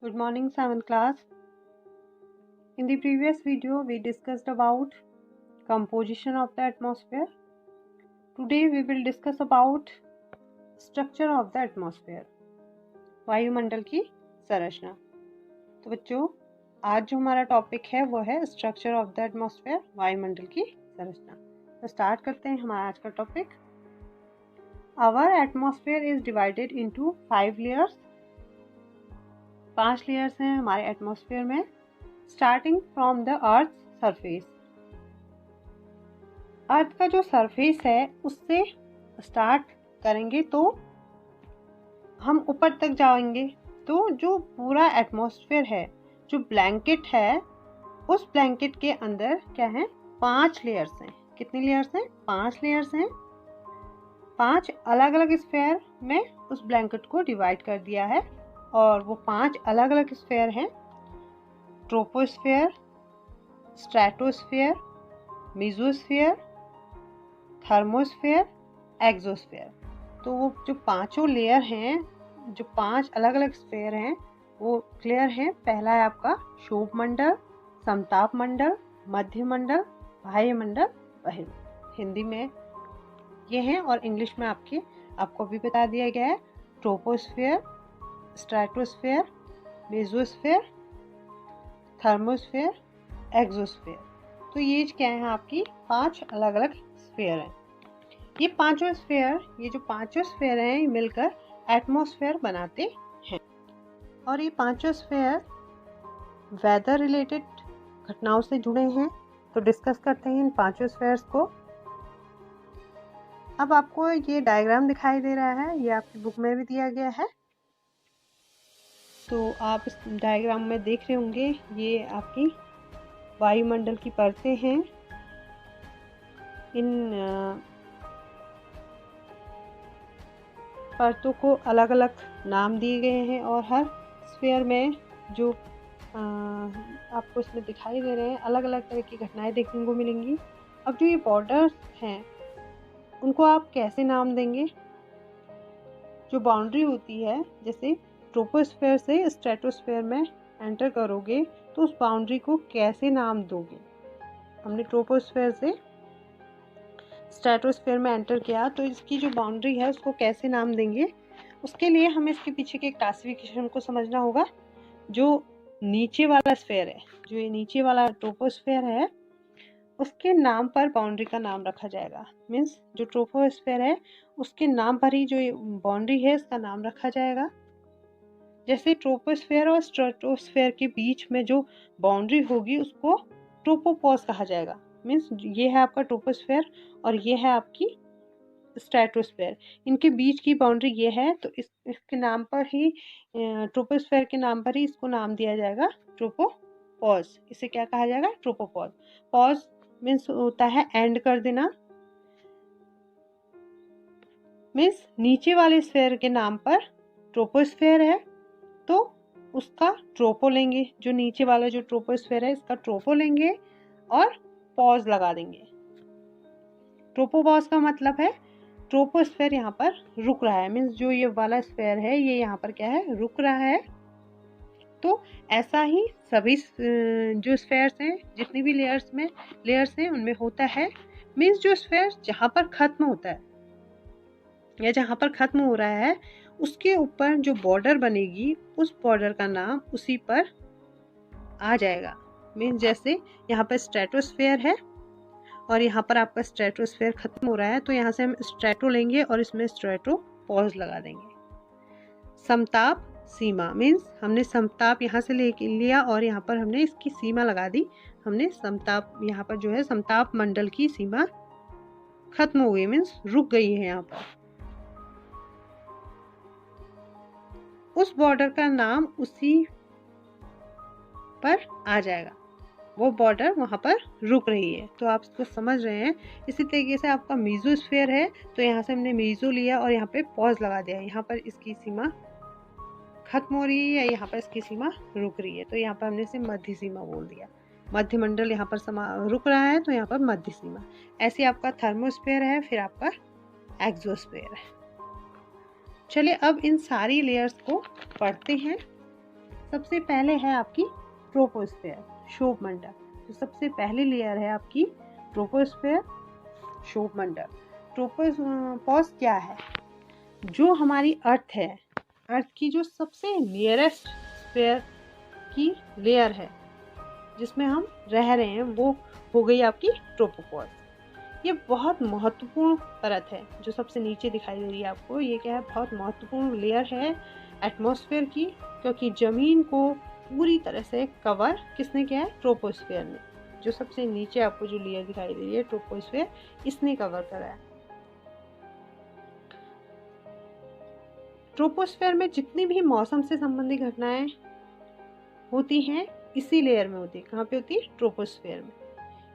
Good morning, 7th class. In the previous video, we discussed about composition of the atmosphere. Today, we will discuss about structure of the atmosphere. वायुमंडल की संरचना। तो बच्चों, आज जो हमारा टॉपिक है वो है स्ट्रक्चर ऑफ द एटमॉस्फेयर, वायुमंडल की संरचना। तो स्टार्ट करते हैं हमारा आज का topic. Our atmosphere is divided into 5 layers. 5 layers हैं हमारे एटमॉस्फेयर में, starting from the earth surface. Earth का जो सरफेस है उससे स्टार्ट करेंगे तो हम ऊपर तक जाएंगे। तो जो पूरा एटमॉस्फेयर है, जो ब्लैंकेट है, उस ब्लैंकेट के अंदर क्या है, 5 लेयर्स हैं। कितनी लेयर्स हैं? 5 लेयर्स हैं। 5 अलग अलग स्फीयर में उस ब्लैंकेट को डिवाइड कर दिया है और वो 5 अलग अलग स्फीयर हैं। Troposphere, stratosphere, mesosphere, thermosphere, exosphere. तो वो जो पांचों लेयर हैं, जो 5 अलग अलग स्फीयर हैं, वो क्लियर हैं। पहला है आपका क्षोभ मंडल, समताप मंडल, मध्य मंडल, बाह्य मंडल, बहिर्मंडल। हिंदी में ये हैं और इंग्लिश में आपको भी बता दिया गया है। Troposphere, stratosphere, mesosphere, thermosphere, exosphere. तो ये क्या है, आपकी 5 अलग अलग स्फीयर हैं। ये पांचों स्फीयर हैं, मिलकर एटमॉस्फेयर बनाते हैं। और ये पांचों स्फीयर वेदर रिलेटेड घटनाओं से जुड़े हैं। तो डिस्कस करते हैं इन पांचों स्फीयर्स को। अब आपको ये डायग्राम दिखाई दे रहा है, ये आपकी बुक में भी दिया गया है। तो आप इस डायग्राम में देख रहे होंगे, ये आपकी वायुमंडल की परतें हैं। इन परतों को अलग अलग नाम दिए गए हैं और हर स्फीयर में जो आपको इसमें दिखाई दे रहे हैं, अलग अलग तरह की घटनाएं देखने को मिलेंगी। अब जो ये बॉर्डर्स हैं, उनको आप कैसे नाम देंगे? जो बाउंड्री होती है, जैसे ट्रोपोस्फीयर से स्ट्रेटोस्फीयर में एंटर करोगे तो उस बाउंड्री को कैसे नाम दोगे? हमने ट्रोपोस्फीयर से स्ट्रेटोस्फीयर में एंटर किया, तो इसकी जो बाउंड्री है उसको कैसे नाम देंगे? उसके लिए हमें इसके पीछे के क्लासिफिकेशन को समझना होगा। जो नीचे वाला स्फीयर है, जो ये नीचे वाला ट्रोपोस्फीयर है, उसके नाम पर बाउंड्री का नाम रखा जाएगा। मीन्स जो ट्रोपोस्फीयर है उसके नाम पर ही जो बाउंड्री है इसका नाम रखा जाएगा। जैसे ट्रोपोस्फीयर और स्ट्रेटोस्फीयर के बीच में जो बाउंड्री होगी उसको ट्रोपोपॉज कहा जाएगा। मीन्स ये है आपका ट्रोपोस्फीयर और ये है आपकी स्ट्रेटोस्फीयर। इनके बीच की बाउंड्री ये है, तो इसके नाम पर ही, ट्रोपोस्फीयर के नाम पर ही इसको नाम दिया जाएगा ट्रोपोपॉज। इसे क्या कहा जाएगा? ट्रोपोपॉज। पॉज मीन्स होता है एंड कर देना। मीन्स नीचे वाले स्फीयर के नाम पर ट्रोपोस्फीयर है तो उसका ट्रोपो लेंगे। जो नीचे वाला जो ट्रोपोस्फीयर है इसका ट्रोपो लेंगे और पॉज लगा देंगे। ट्रोपोपॉज का मतलब है ट्रोपोस्फीयर यहाँ पर रुक रहा है। मीन्स जो ये वाला स्फीयर है ये यहाँ पर क्या है, रुक रहा है। तो ऐसा ही सभी जो स्फीयर्स हैं, जितनी भी लेयर्स हैं उनमें होता है। मीन्स जो स्फीयर जहाँ पर खत्म होता है या जहाँ पर खत्म हो रहा है, उसके ऊपर जो बॉर्डर बनेगी उस बॉर्डर का नाम उसी पर आ जाएगा। मीन्स जैसे यहाँ पर स्ट्रेटोस्फीयर है और यहाँ पर आपका स्ट्रेटोस्फीयर खत्म हो रहा है, तो यहाँ से हम स्ट्रेटो लेंगे और इसमें स्ट्रेटो पॉज लगा देंगे। समताप सीमा मीन्स हमने समताप यहाँ से लेके लिया और यहाँ पर हमने इसकी सीमा लगा दी। हमने समताप, यहाँ पर जो है समताप मंडल की सीमा खत्म हो गई, मीन्स रुक गई है। यहाँ पर उस बॉर्डर का नाम उसी पर आ जाएगा। वो बॉर्डर वहां पर रुक रही है, तो आप इसको समझ रहे हैं। इसी तरीके से आपका मेसोस्फीयर है, तो यहाँ से हमने मेसो लिया और यहाँ पे पॉज लगा दिया। यहाँ पर इसकी सीमा खत्म हो रही है या यहाँ पर इसकी सीमा रुक रही है, तो यहाँ पर हमने इसे मध्य सीमा बोल दिया। मध्य मंडल यहाँ पर रुक रहा है, तो यहाँ पर मध्य सीमा। ऐसे आपका थर्मोस्फीयर है, फिर आपका एक्सोस्फीयर है। चलिए अब इन सारी लेयर्स को पढ़ते हैं। सबसे पहले है आपकी ट्रोपोस्फेयर, क्षोभ मंडल। तो सबसे पहली लेयर है आपकी ट्रोपोस्फेयर, क्षोभ मंडल। ट्रोपोपॉज क्या है? जो हमारी अर्थ है, अर्थ की जो सबसे नियरेस्ट स्फीयर की लेयर है जिसमें हम रह रहे हैं, वो हो गई आपकी ट्रोपोपॉज। ये बहुत महत्वपूर्ण परत है जो सबसे नीचे दिखाई दे रही है आपको। ये क्या है? बहुत महत्वपूर्ण लेयर है एटमॉस्फेयर की, क्योंकि ज़मीन को पूरी तरह से कवर किसने किया है? ट्रोपोस्फेयर ने। जो सबसे नीचे आपको जो लेयर दिखाई दे रही है ट्रोपोस्फेयर, इसने कवर करा है। ट्रोपोस्फेयर में जितनी भी मौसम से संबंधित घटनाएं होती हैं इसी लेयर में होती है। कहाँ पे होती है? ट्रोपोस्फेयर में,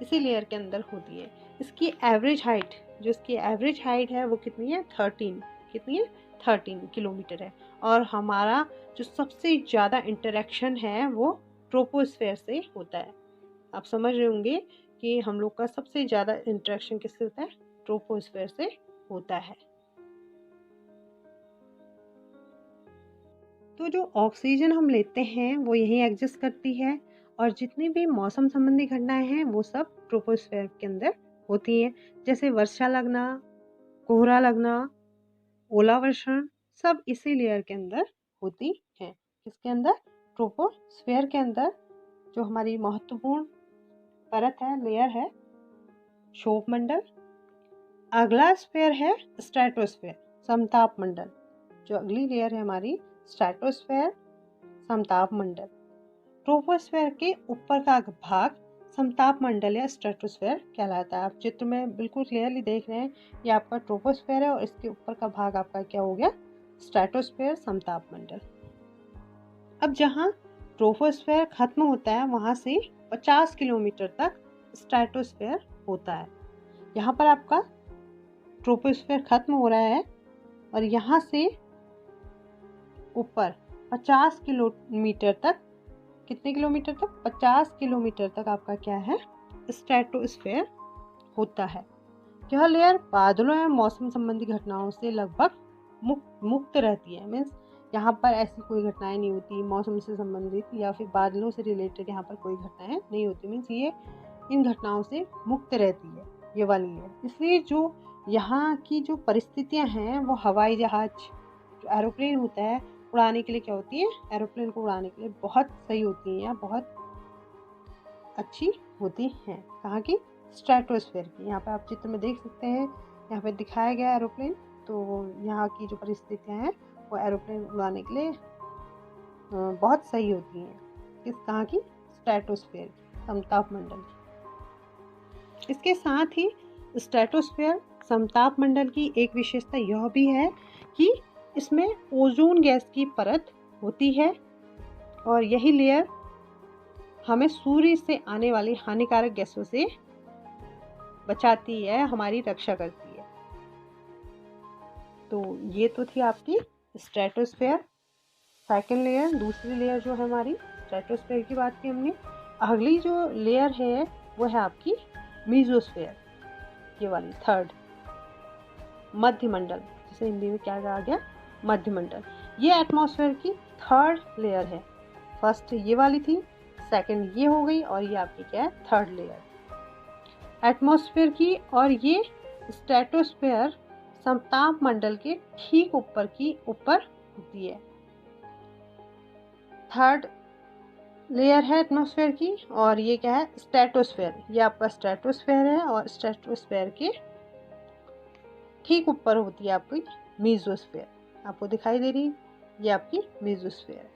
इसी लेयर के अंदर होती है। इसकी एवरेज हाइट, जो इसकी एवरेज हाइट है वो कितनी है? 13। कितनी है? 13 किलोमीटर है। और हमारा जो सबसे ज़्यादा इंटरेक्शन है वो ट्रोपोस्फेयर से होता है। आप समझ रहे होंगे कि हम लोग का सबसे ज़्यादा इंटरेक्शन किससे होता है? ट्रोपोस्फेयर से होता है। तो जो ऑक्सीजन हम लेते हैं वो यहीं एग्जिस्ट करती है, और जितनी भी मौसम संबंधी घटनाएं हैं वो सब ट्रोपोस्फेयर के अंदर होती हैं। जैसे वर्षा लगना, कोहरा लगना, ओलावर्षण, सब इसी लेयर के अंदर होती है। किसके अंदर? ट्रोपोस्फेयर के अंदर। जो हमारी महत्वपूर्ण परत है, लेयर है, क्षोभ मंडल। अगला स्फीयर है स्ट्रेटोस्फेयर, समताप मंडल। जो अगली लेयर है हमारी स्ट्रेटोस्फेयर, समताप मंडल। ट्रोपोस्फेयर के ऊपर का भाग समताप मंडल या स्ट्रेटोस्फेयर कहलाता है। आप चित्र में बिल्कुल क्लियरली देख रहे हैं, ये आपका ट्रोपोस्फेयर है और इसके ऊपर का भाग आपका क्या हो गया? स्ट्रेटोस्फेयर, समताप मंडल। अब जहाँ ट्रोपोस्फेयर खत्म होता है वहाँ से 50 किलोमीटर तक स्ट्रेटोस्फेयर होता है। यहाँ पर आपका ट्रोपोस्फेयर खत्म हो रहा है और यहाँ से ऊपर 50 किलोमीटर तक, कितने किलोमीटर तक? 50 किलोमीटर तक आपका क्या है? स्ट्रेटोस्फेयर होता है। यह लेयर बादलों या मौसम संबंधी घटनाओं से लगभग मुक्त रहती है। मीन्स यहाँ पर ऐसी कोई घटनाएं नहीं होती मौसम से संबंधित या फिर बादलों से रिलेटेड, यहाँ पर कोई घटनाएं नहीं होती। मीन्स ये इन घटनाओं से मुक्त रहती है ये वाली लेयर। इसलिए जो यहाँ की जो परिस्थितियाँ हैं वो हवाई जहाज, जो एरोप्लेन होता है, उड़ाने के लिए क्या होती है? एरोप्लेन को उड़ाने के लिए बहुत सही होती है या बहुत अच्छी होती हैं। कहाँ की? स्ट्रेटोस्फेयर की। यहाँ पे आप चित्र में देख सकते हैं, यहाँ पे दिखाया गया एरोप्लेन। तो यहाँ की जो परिस्थितियाँ हैं वो एरोप्लेन उड़ाने के लिए बहुत सही होती हैं। किस कहाँ की? स्ट्रेटोस्फेयर की, समताप मंडल की। इसके साथ ही स्ट्रेटोस्फेयर, समताप मंडल की एक विशेषता यह भी है कि इसमें ओजोन गैस की परत होती है और यही लेयर हमें सूर्य से आने वाली हानिकारक गैसों से बचाती है, हमारी रक्षा करती है। तो ये तो थी आपकी स्ट्रेटोस्फेयर, सेकंड लेयर। दूसरी लेयर जो है हमारी स्ट्रेटोस्फेयर की बात की हमने। अगली जो लेयर है वो है आपकी मीजोस्फेयर, ये वाली थर्ड, मध्य मंडल, जिसे हिंदी में क्या कहा गया? मध्य मंडल। ये एटमॉस्फेयर की थर्ड लेयर है। फर्स्ट ये वाली थी, सेकंड ये हो गई और ये आपकी क्या है? थर्ड लेयर एटमॉस्फेयर की। और ये स्ट्रेटोस्फेयर समताप मंडल के ठीक ऊपर होती है। थर्ड लेयर है एटमॉस्फेयर की और ये क्या है? स्ट्रेटोस्फेयर। ये आपका स्ट्रेटोस्फेयर है और स्ट्रेटोस्फेयर के ठीक ऊपर होती है आपकी मीजोस्फेयर। आपको दिखाई दे रही है, ये आपकी मीजोस्फेयर है।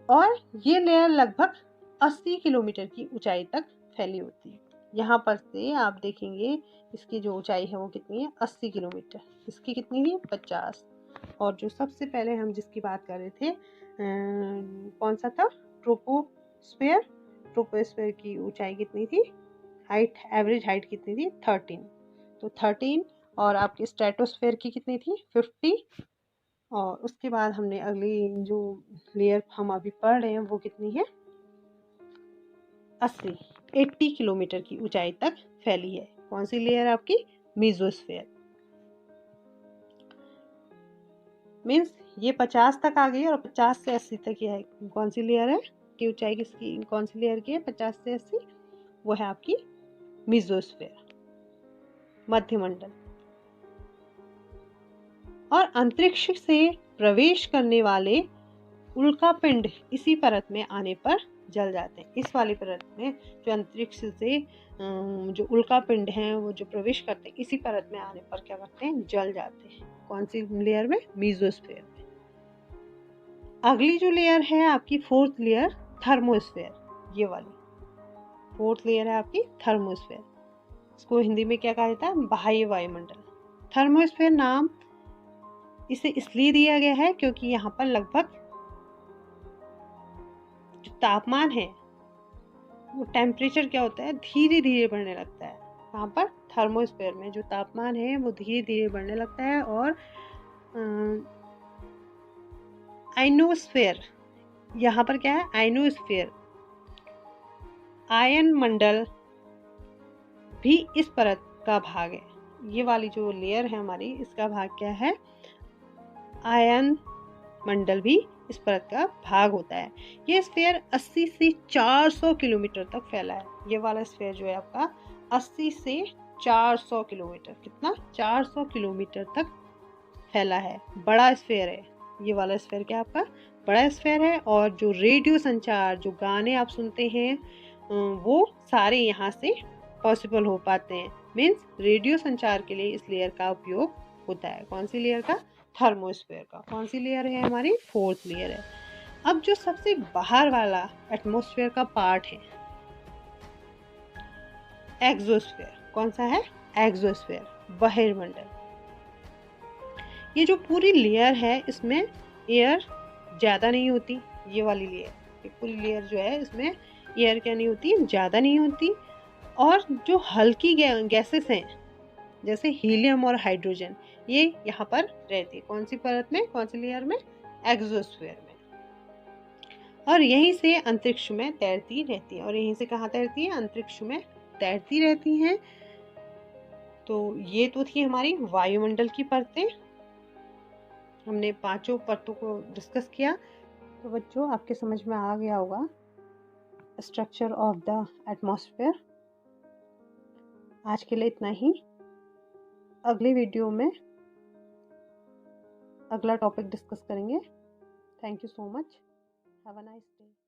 और ये लेयर लगभग 80 किलोमीटर की ऊंचाई तक फैली होती है। यहाँ पर से आप देखेंगे इसकी जो ऊंचाई है वो कितनी है? 80 किलोमीटर। इसकी कितनी है? 50। और जो सबसे पहले हम जिसकी बात कर रहे थे कौन सा था? ट्रोपोस्फेयर। ट्रोपोस्फेयर की ऊंचाई कितनी थी? हाइट, एवरेज हाइट कितनी थी? 13। तो 13। और आपकी स्ट्रेटोस्फेयर की कितनी थी? 50। और उसके बाद हमने अगली जो लेयर हम अभी पढ़ रहे हैं वो कितनी है? 80 किलोमीटर की ऊंचाई तक फैली है। कौन सी लेयर? आपकी मीजोस्फेयर। मीन्स ये 50 तक आ गई और 50 से 80 तक ये है, कौन सी लेयर है की ऊंचाई किसकी, कौन सी लेयर की है 50 से 80, वो है आपकी मेसोस्फेयर, मध्यमंडल। और अंतरिक्ष से प्रवेश करने वाले उल्कापिंड इसी परत में आने पर जल जाते हैं। इस वाली परत में जो अंतरिक्ष से जो उल्कापिंड हैं वो जो प्रवेश करते हैं इसी परत में आने पर क्या करते हैं, जल जाते हैं। कौन सी लेयर में, मेसोस्फेयर में। अगली जो लेयर है आपकी फोर्थ लेयर, थर्मोस्फेयर, ये वाली फोर्थ लेयर है आपकी थर्मोस्फेयर। इसको हिंदी में क्या कहा जाता है, बाह्य वायुमंडल। थर्मोस्फेयर नाम इसे इसलिए दिया गया है क्योंकि यहाँ पर लगभग जो तापमान है वो टेम्परेचर क्या होता है, धीरे धीरे बढ़ने लगता है। यहाँ पर थर्मोस्फेयर में जो तापमान है वो धीरे धीरे बढ़ने लगता है। और आयनोस्फेयर, यहाँ पर क्या है, आयनोस्फेयर, आयन मंडल भी इस परत का भाग है। ये वाली जो लेयर है हमारी, इसका भाग क्या है, आयन मंडल भी इस परत का भाग होता है। ये स्फीयर 80 से 400 किलोमीटर तक फैला है। ये वाला स्फीयर जो है आपका 80 से 400 किलोमीटर, कितना, 400 किलोमीटर तक फैला है, बड़ा स्फीयर है। ये वाला स्फीयर क्या आपका बड़ा स्फीयर है। और जो रेडियो संचार, जो गाने आप सुनते हैं वो सारे यहाँ से पॉसिबल हो पाते हैं। मीन्स रेडियो संचार के लिए इस लेयर का उपयोग होता है। कौन सी लेयर का, थर्मोस्फेयर का। कौन सी लेयर है हमारी, फोर्थ लेयर है। अब जो सबसे बाहर वाला एटमॉस्फेयर का पार्ट है, एक्सोस्फेयर, कौन सा है, एक्सोस्फेयर, बहिर्मंडल। ये जो पूरी लेयर है इसमें एयर ज़्यादा नहीं होती। ये वाली लेयर, ये पूरी लेयर जो है इसमें एयर क्या नहीं होती, ज़्यादा नहीं होती। और जो हल्की गैसेस हैं जैसे हीलियम और हाइड्रोजन, ये यहाँ पर रहती है। कौन सी परत में, कौन सी लेयर में, एक्सोस्फेयर में। और यहीं से अंतरिक्ष में तैरती रहती है। और यहीं से कहाँ तैरती है, अंतरिक्ष में तैरती रहती हैं। तो ये तो थी हमारी वायुमंडल की परतें। हमने पांचों परतों को डिस्कस किया। तो बच्चों आपके समझ में आ गया होगा स्ट्रक्चर ऑफ द एटमॉस्फेयर। आज के लिए इतना ही। अगली वीडियो में अगला टॉपिक डिस्कस करेंगे। Thank you so much. Have a nice day.